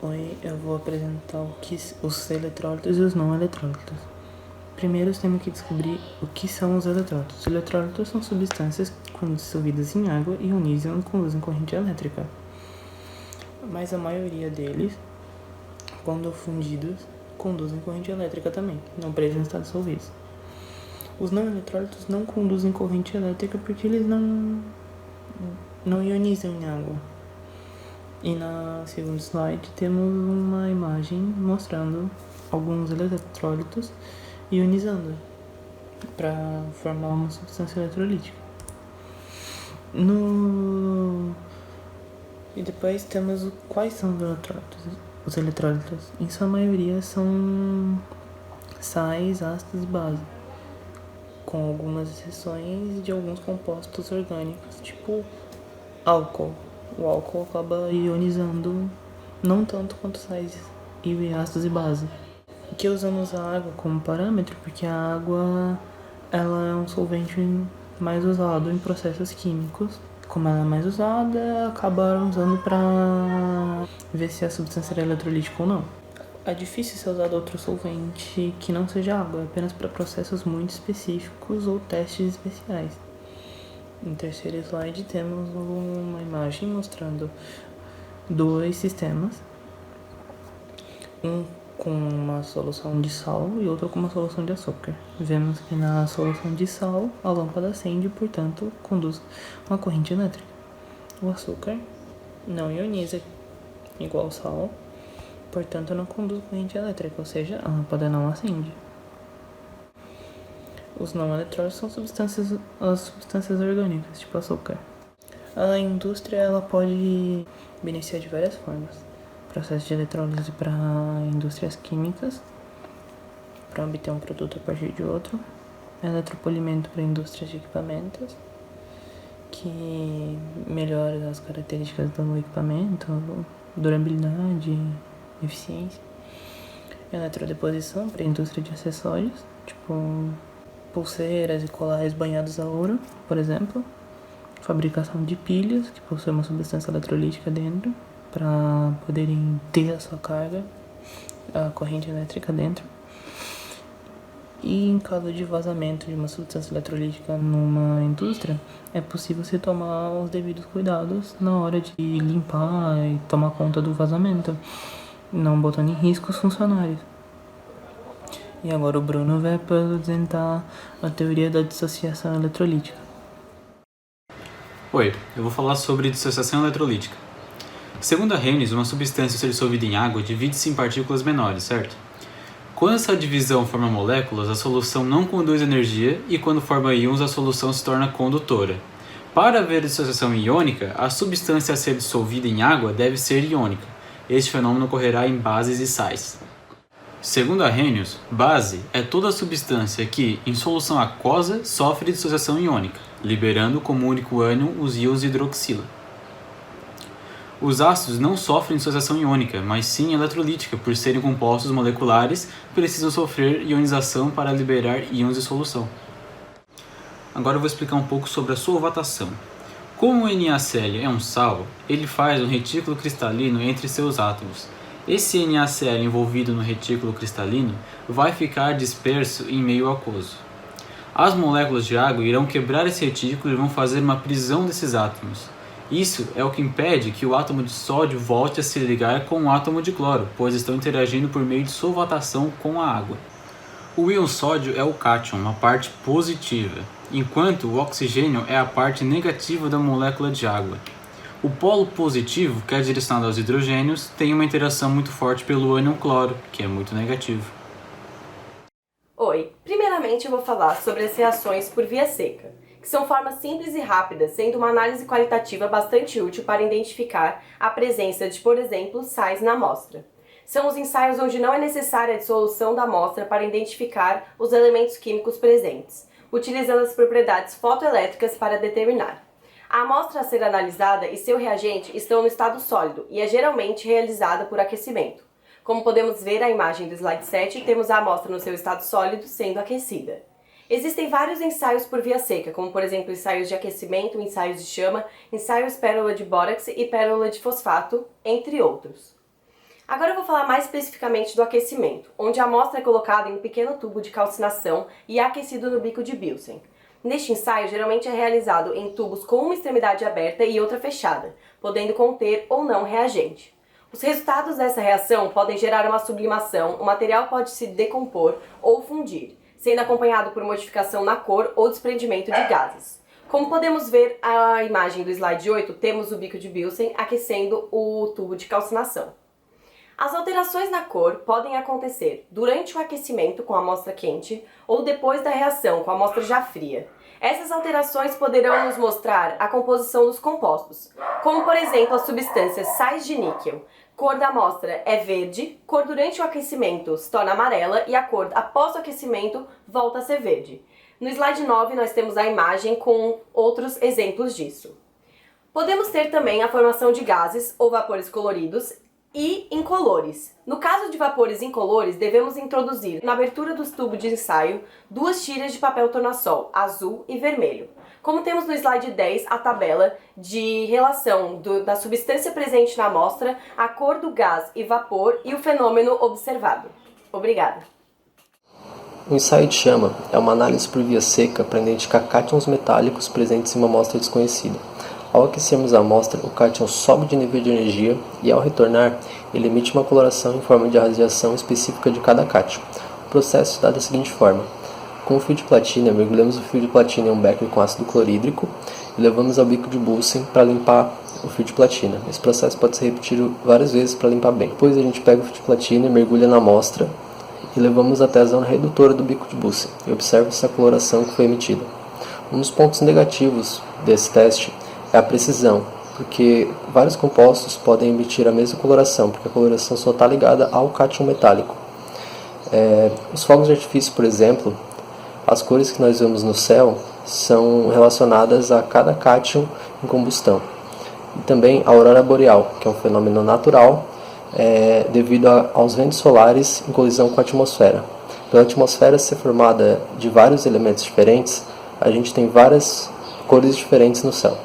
Hoje eu vou apresentar os eletrólitos e os não eletrólitos. Primeiro temos que descobrir o que são os eletrólitos. Os eletrólitos são substâncias quando dissolvidas em água e ionizam e conduzem corrente elétrica. Mas a maioria deles, quando fundidos, conduzem corrente elétrica também, não precisam estar dissolvidos. Os não eletrólitos não conduzem corrente elétrica porque eles não ionizam em água. E na segundo slide temos uma imagem mostrando alguns eletrólitos ionizando para formar uma substância eletrolítica. E depois temos quais são os eletrólitos. Os eletrólitos, em sua maioria, são sais, ácidos e bases, com algumas exceções de alguns compostos orgânicos, tipo álcool. O álcool acaba ionizando não tanto quanto sais e ácidos e base. Aqui usamos a água como parâmetro porque a água ela é um solvente mais usado em processos químicos. Como ela é mais usada, acabaram usando para ver se a substância era eletrolítica ou não. É difícil ser usado outro solvente que não seja água, apenas para processos muito específicos ou testes especiais. No terceiro slide temos uma imagem mostrando dois sistemas, um com uma solução de sal e outro com uma solução de açúcar. Vemos que na solução de sal a lâmpada acende e, portanto, conduz uma corrente elétrica. O açúcar não ioniza igual ao sal, portanto não conduz corrente elétrica, ou seja, a lâmpada não acende. Os não eletrólitos são as substâncias orgânicas, tipo açúcar. A indústria ela pode beneficiar de várias formas. Processo de eletrólise para indústrias químicas, para obter um produto a partir de outro. Eletropolimento para indústrias de equipamentos, que melhora as características do equipamento, durabilidade, eficiência. Eletrodeposição para a indústria de acessórios, tipo pulseiras e colares banhados a ouro, por exemplo. Fabricação de pilhas, que possuem uma substância eletrolítica dentro, para poderem ter a sua carga, a corrente elétrica dentro. E em caso de vazamento de uma substância eletrolítica numa indústria, é possível se tomar os devidos cuidados na hora de limpar e tomar conta do vazamento, não botando em risco os funcionários. E agora o Bruno vai apresentar a teoria da dissociação eletrolítica. Oi, eu vou falar sobre dissociação eletrolítica. Segundo a Arrhenius, uma substância ser dissolvida em água divide-se em partículas menores, certo? Quando essa divisão forma moléculas, a solução não conduz energia e quando forma íons, a solução se torna condutora. Para haver dissociação iônica, a substância a ser dissolvida em água deve ser iônica. Este fenômeno ocorrerá em bases e sais. Segundo Arrhenius, base é toda substância que, em solução aquosa, sofre dissociação iônica, liberando como único ânion os íons hidroxila. Os ácidos não sofrem dissociação iônica, mas sim eletrolítica, por serem compostos moleculares que precisam sofrer ionização para liberar íons de solução. Agora eu vou explicar um pouco sobre a solvatação. Como o NaCl é um sal, ele faz um retículo cristalino entre seus átomos. Esse NaCl envolvido no retículo cristalino vai ficar disperso em meio aquoso. As moléculas de água irão quebrar esse retículo e vão fazer uma prisão desses átomos. Isso é o que impede que o átomo de sódio volte a se ligar com o átomo de cloro, pois estão interagindo por meio de solvatação com a água. O íon sódio é o cátion, uma parte positiva, enquanto o oxigênio é a parte negativa da molécula de água. O polo positivo, que é direcionado aos hidrogênios, tem uma interação muito forte pelo ânion cloro, que é muito negativo. Oi, primeiramente eu vou falar sobre as reações por via seca, que são formas simples e rápidas, sendo uma análise qualitativa bastante útil para identificar a presença de, por exemplo, sais na amostra. São os ensaios onde não é necessária a dissolução da amostra para identificar os elementos químicos presentes, utilizando as propriedades fotoelétricas para determinar. A amostra a ser analisada e seu reagente estão no estado sólido e é geralmente realizada por aquecimento. Como podemos ver na imagem do slide 7, temos a amostra no seu estado sólido sendo aquecida. Existem vários ensaios por via seca, como por exemplo ensaios de aquecimento, ensaios de chama, ensaios pérola de bórax e pérola de fosfato, entre outros. Agora eu vou falar mais especificamente do aquecimento, onde a amostra é colocada em um pequeno tubo de calcinação e é aquecido no bico de Bilsen. Neste ensaio, geralmente é realizado em tubos com uma extremidade aberta e outra fechada, podendo conter ou não reagente. Os resultados dessa reação podem gerar uma sublimação, o material pode se decompor ou fundir, sendo acompanhado por modificação na cor ou desprendimento de gases. Como podemos ver na imagem do slide 8, temos o bico de Bilsen aquecendo o tubo de calcinação. As alterações na cor podem acontecer durante o aquecimento com a amostra quente ou depois da reação com a amostra já fria. Essas alterações poderão nos mostrar a composição dos compostos, como por exemplo as substâncias sais de níquel. Cor da amostra é verde, cor durante o aquecimento se torna amarela e a cor após o aquecimento volta a ser verde. No slide 9 nós temos a imagem com outros exemplos disso. Podemos ter também a formação de gases ou vapores coloridos e incolores. No caso de vapores incolores, devemos introduzir na abertura dos tubos de ensaio 2 tiras de papel tornassol, azul e vermelho. Como temos no slide 10 a tabela de relação da substância presente na amostra, a cor do gás e vapor e o fenômeno observado. Obrigada! O ensaio de chama é uma análise por via seca para identificar cátions metálicos presentes em uma amostra desconhecida. Ao aquecermos a amostra, o cátion sobe de nível de energia e, ao retornar, ele emite uma coloração em forma de radiação específica de cada cátion. O processo dá da seguinte forma. Com o fio de platina, mergulhamos o fio de platina em um becker com ácido clorídrico e levamos ao bico de Bilsen para limpar o fio de platina. Esse processo pode ser repetido várias vezes para limpar bem. Depois a gente pega o fio de platina e mergulha na amostra e levamos até a zona redutora do bico de Bilsen e observa essa coloração que foi emitida. Um dos pontos negativos desse teste é a precisão, porque vários compostos podem emitir a mesma coloração, porque a coloração só está ligada ao cátion metálico. Os fogos de artifício, por exemplo, as cores que nós vemos no céu são relacionadas a cada cátion em combustão. E também a aurora boreal, que é um fenômeno natural devido aos ventos solares em colisão com a atmosfera. Pela atmosfera ser formada de vários elementos diferentes, a gente tem várias cores diferentes no céu.